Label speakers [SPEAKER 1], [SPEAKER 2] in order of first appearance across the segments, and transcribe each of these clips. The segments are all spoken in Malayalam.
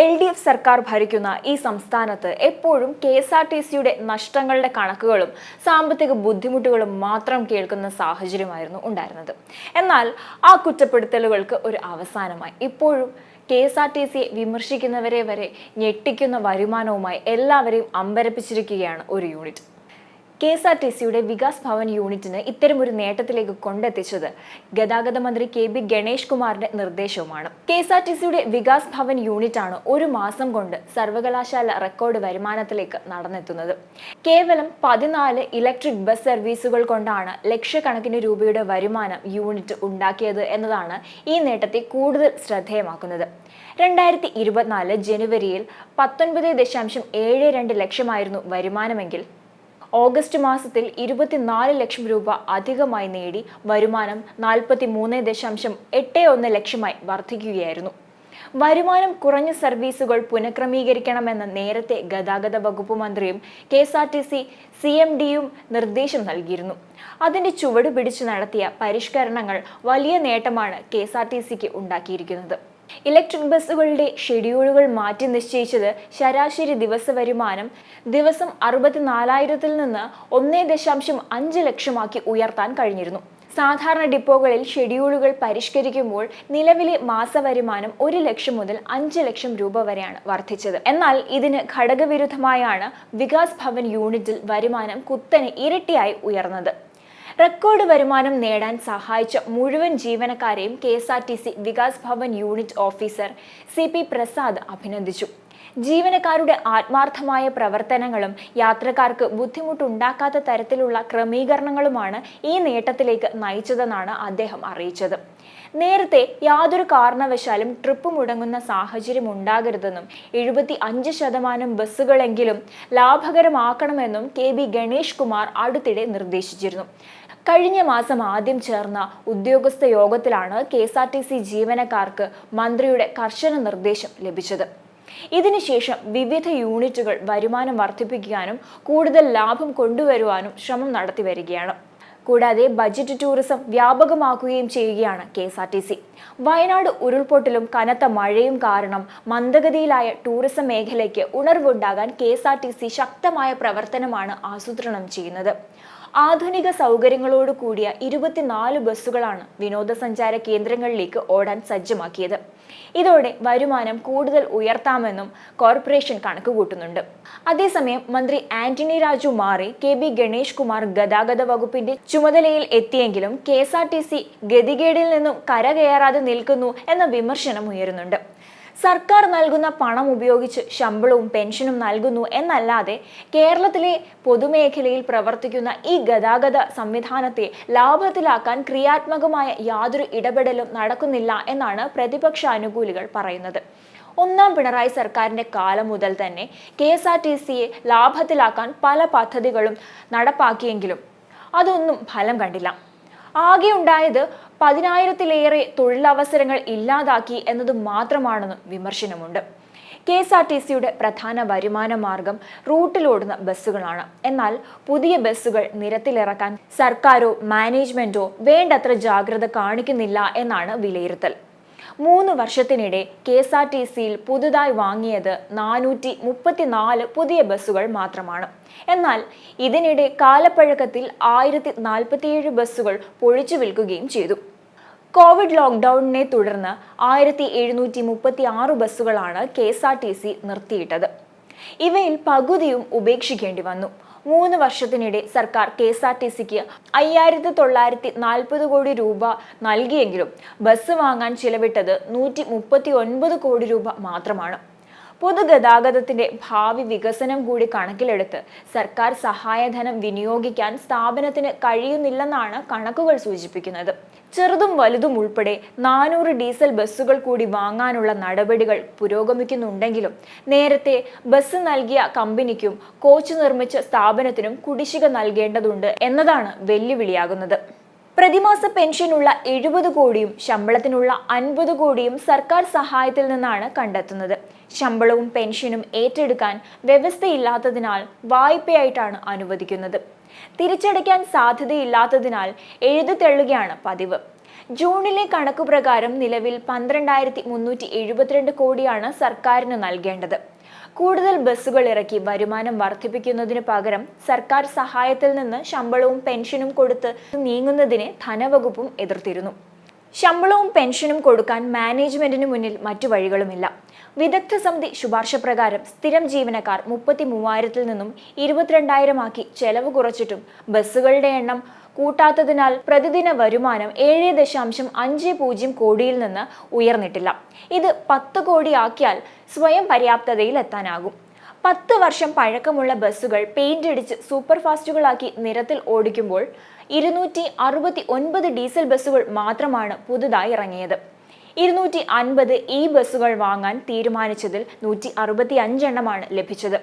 [SPEAKER 1] LDF സർക്കാർ ഭരിക്കുന്ന ഈ സംസ്ഥാനത്ത് എപ്പോഴും KSRTCയുടെ നഷ്ടങ്ങളുടെ കണക്കുകളും സാമ്പത്തിക ബുദ്ധിമുട്ടുകളും മാത്രം കേൾക്കുന്ന സാഹചര്യമായിരുന്നു ഉണ്ടായിരുന്നത്. എന്നാൽ ആ കുറ്റപ്പെടുത്തലുകൾക്ക് ഒരു അവസാനമായി. ഇപ്പോഴും KSRTCയെ വിമർശിക്കുന്നവരെ വരെ ഞെട്ടിക്കുന്ന വരുമാനവുമായി എല്ലാവരെയും അമ്പരപ്പിച്ചിരിക്കുകയാണ് ഒരു യൂണിറ്റ്. KSRTCയുടെ വികാസ് ഭവൻ യൂണിറ്റിന് ഇത്തരമൊരു നേട്ടത്തിലേക്ക് കൊണ്ടെത്തിച്ചത് ഗതാഗത മന്ത്രി KB ഗണേഷ് കുമാറിന്റെ നിർദ്ദേശവുമാണ്. KSRTCയുടെ വികാസ് ഭവൻ യൂണിറ്റാണ് ഒരു മാസം കൊണ്ട് സർവകലാശാല റെക്കോർഡ് വരുമാനത്തിലേക്ക് നടന്നെത്തുന്നത്. കേവലം 14 ഇലക്ട്രിക് ബസ് സർവീസുകൾ കൊണ്ടാണ് ലക്ഷക്കണക്കിന് രൂപയുടെ വരുമാനം യൂണിറ്റ് ഉണ്ടാക്കിയത് എന്നതാണ് ഈ നേട്ടത്തെ കൂടുതൽ ശ്രദ്ധേയമാക്കുന്നത്. 2024 ജനുവരിയിൽ 19.72 ലക്ഷമായിരുന്നു വരുമാനമെങ്കിൽ ഓഗസ്റ്റ് മാസത്തിൽ 24 ലക്ഷം രൂപ അധികമായി നേടി വരുമാനം 43.81 ലക്ഷമായി വർദ്ധിക്കുകയായിരുന്നു. വരുമാനം കുറഞ്ഞ സർവീസുകൾ പുനഃക്രമീകരിക്കണമെന്ന് നേരത്തെ ഗതാഗത വകുപ്പ് മന്ത്രിയും KSRTC CMDയും നിർദ്ദേശം നൽകിയിരുന്നു. അതിന്റെ ചുവട് പിടിച്ചു നടത്തിയ പരിഷ്കരണങ്ങൾ വലിയ നേട്ടമാണ് KSRTCക്ക് ഉണ്ടാക്കിയിരിക്കുന്നത്. ഇലക്ട്രിക് ബസ്സുകളുടെ ഷെഡ്യൂളുകൾ മാറ്റി നിശ്ചയിച്ചത് ശരാശരി ദിവസ വരുമാനം ദിവസം 64,000-ൽ നിന്ന് 1.5 ലക്ഷമാക്കി ഉയർത്താൻ കഴിഞ്ഞിരുന്നു. സാധാരണ ഡിപ്പോകളിൽ ഷെഡ്യൂളുകൾ പരിഷ്കരിക്കുമ്പോൾ നിലവിലെ മാസവരുമാനം 1 ലക്ഷം മുതൽ 5 ലക്ഷം രൂപ വരെയാണ് വർദ്ധിച്ചത്. എന്നാൽ ഇതിന് ഘടകവിരുദ്ധമായാണ് വികാസ് ഭവൻ യൂണിറ്റിൽ വരുമാനം കുത്തനെ ഇരട്ടിയായി ഉയർന്നത്. റെക്കോർഡ് വരുമാനം നേടാൻ സഹായിച്ച മുഴുവൻ ജീവനക്കാരെയും KSRTC Vikas Bhavan unit officer CP Prasad അഭിനന്ദിച്ചു. ജീവനക്കാരുടെ ആത്മാർത്ഥമായ പ്രവർത്തനങ്ങളും യാത്രക്കാർക്ക് ബുദ്ധിമുട്ടുണ്ടാക്കാത്ത തരത്തിലുള്ള ക്രമീകരണങ്ങളുമാണ് ഈ നേട്ടത്തിലേക്ക് നയിച്ചതെന്നാണ് അദ്ദേഹം അറിയിച്ചത്. നേരത്തെ യാതൊരു കാരണവശാലും ട്രിപ്പ് മുടങ്ങുന്ന സാഹചര്യം ഉണ്ടാകരുതെന്നും 75% ബസ്സുകളെങ്കിലും ലാഭകരമാക്കണമെന്നും KB ഗണേഷ് കുമാർ അടുത്തിടെ നിർദ്ദേശിച്ചിരുന്നു. കഴിഞ്ഞ മാസം ആദ്യം ചേർന്ന ഉദ്യോഗസ്ഥ യോഗത്തിലാണ് KSRTC ജീവനക്കാർക്ക് മന്ത്രിയുടെ കർശന നിർദ്ദേശം ലഭിച്ചത്. ഇതിനുശേഷം വിവിധ യൂണിറ്റുകൾ വരുമാനം വർദ്ധിപ്പിക്കാനും കൂടുതൽ ലാഭം കൊണ്ടുവരുവാനും ശ്രമം നടത്തി വരികയാണ്. കൂടാതെ ബജറ്റ് ടൂറിസം വ്യാപകമാക്കുകയും ചെയ്യുകയാണ് KSRTC. വയനാട് ഉരുൾപൊട്ടലും കനത്ത മഴയും കാരണം മന്ദഗതിയിലായ ടൂറിസം മേഖലയ്ക്ക് ഉണർവുണ്ടാകാൻ KSRTC ശക്തമായ പ്രവർത്തനമാണ് ആസൂത്രണം ചെയ്യുന്നത്. ആധുനിക സൗകര്യങ്ങളോട് കൂടിയ 24 ബസ്സുകളാണ് വിനോദസഞ്ചാര കേന്ദ്രങ്ങളിലേക്ക് ഓടാൻ സജ്ജമാക്കിയത്. ഇതോടെ വരുമാനം കൂടുതൽ ഉയർത്താമെന്നും കോർപ്പറേഷൻ കണക്കുകൂട്ടുന്നുണ്ട്. അതേസമയം മന്ത്രി ആന്റണി രാജു മാറി KB ഗണേഷ് കുമാർ ഗതാഗത വകുപ്പിന്റെ ചുമതലയിൽ എത്തിയെങ്കിലും KSRTC ഗതികേടിൽ നിന്നും കരകയറാതെ നിൽക്കുന്നു എന്ന വിമർശനം ഉയരുന്നുണ്ട്. സർക്കാർ നൽകുന്ന പണം ഉപയോഗിച്ച് ശമ്പളവും പെൻഷനും നൽകുന്നു എന്നല്ലാതെ കേരളത്തിലെ പൊതുമേഖലയിൽ പ്രവർത്തിക്കുന്ന ഈ ഗതാഗത സംവിധാനത്തെ ലാഭത്തിലാക്കാൻ ക്രിയാത്മകമായ യാതൊരു ഇടപെടലും നടക്കുന്നില്ല എന്നാണ് പ്രതിപക്ഷ അനുകൂലികൾ പറയുന്നത്. ഒന്നാം പിണറായി സർക്കാരിന്റെ കാലം മുതൽ തന്നെ KSRTCയെ ലാഭത്തിലാക്കാൻ പല പദ്ധതികളും നടപ്പാക്കിയെങ്കിലും അതൊന്നും ഫലം കണ്ടില്ല. ആകെ ഉണ്ടായത് 10,000-ലേറെ തൊഴിലവസരങ്ങൾ ഇല്ലാതാക്കി എന്നത് മാത്രമാണെന്നും വിമർശനമുണ്ട്. KSRTCയുടെ പ്രധാന വരുമാന മാർഗം റൂട്ടിലോടുന്ന ബസ്സുകളാണ്. എന്നാൽ പുതിയ ബസ്സുകൾ നിരത്തിലിറക്കാൻ സർക്കാരോ മാനേജ്മെന്റോ വേണ്ടത്ര ജാഗ്രത കാണിക്കുന്നില്ല എന്നാണ് വിലയിരുത്തൽ. 3 വർഷത്തിനിടെ KSRTCയിൽ പുതുതായി വാങ്ങിയത് 434 പുതിയ ബസ്സുകൾ മാത്രമാണ്. എന്നാൽ ഇതിനിടെ കാലപ്പഴക്കത്തിൽ 1047 ബസ്സുകൾ പൊളിച്ചു വിൽക്കുകയും ചെയ്തു. കോവിഡ് ലോക്ക്ഡൌണിനെ തുടർന്ന് 1736 ബസ്സുകളാണ് KSRTC നിർത്തിയിട്ടത്. ഇവയിൽ പകുതിയും ഉപേക്ഷിക്കേണ്ടി വന്നു. 3 വർഷത്തിനിടെ സർക്കാർ KSRTCക്ക് 5,940 കോടി രൂപ നൽകിയെങ്കിലും ബസ് വാങ്ങാൻ ചിലവിട്ടത് 139 കോടി രൂപ മാത്രമാണ്. പൊതുഗതാഗതത്തിന്റെ ഭാവി വികസനം കൂടി കണക്കിലെടുത്ത് സർക്കാർ സഹായധനം വിനിയോഗിക്കാൻ സ്ഥാപനത്തിന് കഴിയുന്നില്ലെന്നാണ് കണക്കുകൾ സൂചിപ്പിക്കുന്നത്. ചെറുതും വലുതും ഉൾപ്പെടെ 400 ഡീസൽ ബസ്സുകൾ കൂടി വാങ്ങാനുള്ള നടപടികൾ പുരോഗമിക്കുന്നുണ്ടെങ്കിലും നേരത്തെ ബസ് നൽകിയ കമ്പനിക്കും കോച്ച് നിർമ്മിച്ച സ്ഥാപനത്തിനും കുടിശ്ശിക നൽകേണ്ടതുണ്ട് എന്നതാണ് വെല്ലുവിളിയാകുന്നത്. പ്രതിമാസ പെൻഷനുള്ള 70 കോടിയും ശമ്പളത്തിനുള്ള 50 കോടിയും സർക്കാർ സഹായത്തിൽ നിന്നാണ് കണ്ടെത്തുന്നത്. ശമ്പളവും പെൻഷനും ഏറ്റെടുക്കാൻ വ്യവസ്ഥയില്ലാത്തതിനാൽ വായ്പയായിട്ടാണ് അനുവദിക്കുന്നത്. തിരിച്ചടയ്ക്കാൻ സാധ്യതയില്ലാത്തതിനാൽ എഴുതിത്തള്ളുകയാണ് പതിവ്. ജൂണിലെ കണക്കു പ്രകാരം നിലവിൽ 12,372 കോടിയാണ് സർക്കാരിന് നൽകേണ്ടത്. കൂടുതൽ ബസ്സുകൾ ഇറക്കി വരുമാനം വർദ്ധിപ്പിക്കുന്നതിന് പകരം സർക്കാർ സഹായത്തിൽ നിന്ന് ശമ്പളവും പെൻഷനും കൊടുത്ത് നീങ്ങുന്നതിനെ ധനവകുപ്പും എതിർത്തിരുന്നു. ശമ്പളവും പെൻഷനും കൊടുക്കാൻ മാനേജ്മെന്റിന് മുന്നിൽ മറ്റു വഴികളുമില്ല. വിദഗ്ധ സമിതി ശുപാർശ പ്രകാരം സ്ഥിരം ജീവനക്കാർ 33,000-ൽ നിന്നും 22,000 ആക്കി ചെലവ് കുറച്ചിട്ടും ബസ്സുകളുടെ എണ്ണം കൂട്ടാത്തതിനാൽ പ്രതിദിന വരുമാനം 7.50 കോടിയിൽ നിന്ന് ഉയർന്നിട്ടില്ല. ഇത് 10 കോടിയാക്കിയാൽ സ്വയം പര്യാപ്തതയിൽ എത്താനാകും. 10 വർഷം പഴക്കമുള്ള ബസ്സുകൾ പെയിന്റ് അടിച്ച് സൂപ്പർ ഫാസ്റ്റുകളാക്കി നിരത്തിൽ ഓടിക്കുമ്പോൾ 269 ഡീസൽ ബസ്സുകൾ മാത്രമാണ് പുതുതായി ഇറങ്ങിയത്. 250 ഇ ബസ്സുകൾ വാങ്ങാൻ തീരുമാനിച്ചതിൽ 165 എണ്ണമാണ് ലഭിച്ചത്.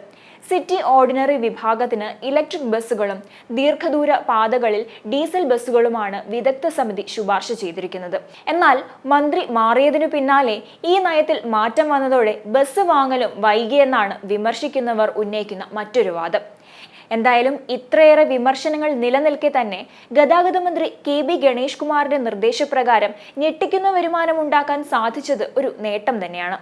[SPEAKER 1] സിറ്റി ഓർഡിനറി വിഭാഗത്തിന് ഇലക്ട്രിക് ബസ്സുകളും ദീർഘദൂര പാതകളിൽ ഡീസൽ ബസ്സുകളുമാണ് വിദഗ്ധ സമിതി ശുപാർശ ചെയ്തിരിക്കുന്നത്. എന്നാൽ മന്ത്രി മാറിയതിനു പിന്നാലെ ഈ നയത്തിൽ മാറ്റം വന്നതോടെ ബസ് വാങ്ങലും വൈകിയെന്നാണ് വിമർശിക്കുന്നവർ ഉന്നയിക്കുന്ന മറ്റൊരു വാദം. എന്തായാലും ഇത്രയേറെ വിമർശനങ്ങൾ നിലനിൽക്കെ തന്നെ ഗതാഗത മന്ത്രി KB ഗണേഷ് കുമാറിന്റെ നിർദ്ദേശപ്രകാരം ഞെട്ടിക്കുന്ന വരുമാനം ഉണ്ടാക്കാൻ സാധിച്ചത് ഒരു നേട്ടം തന്നെയാണ്.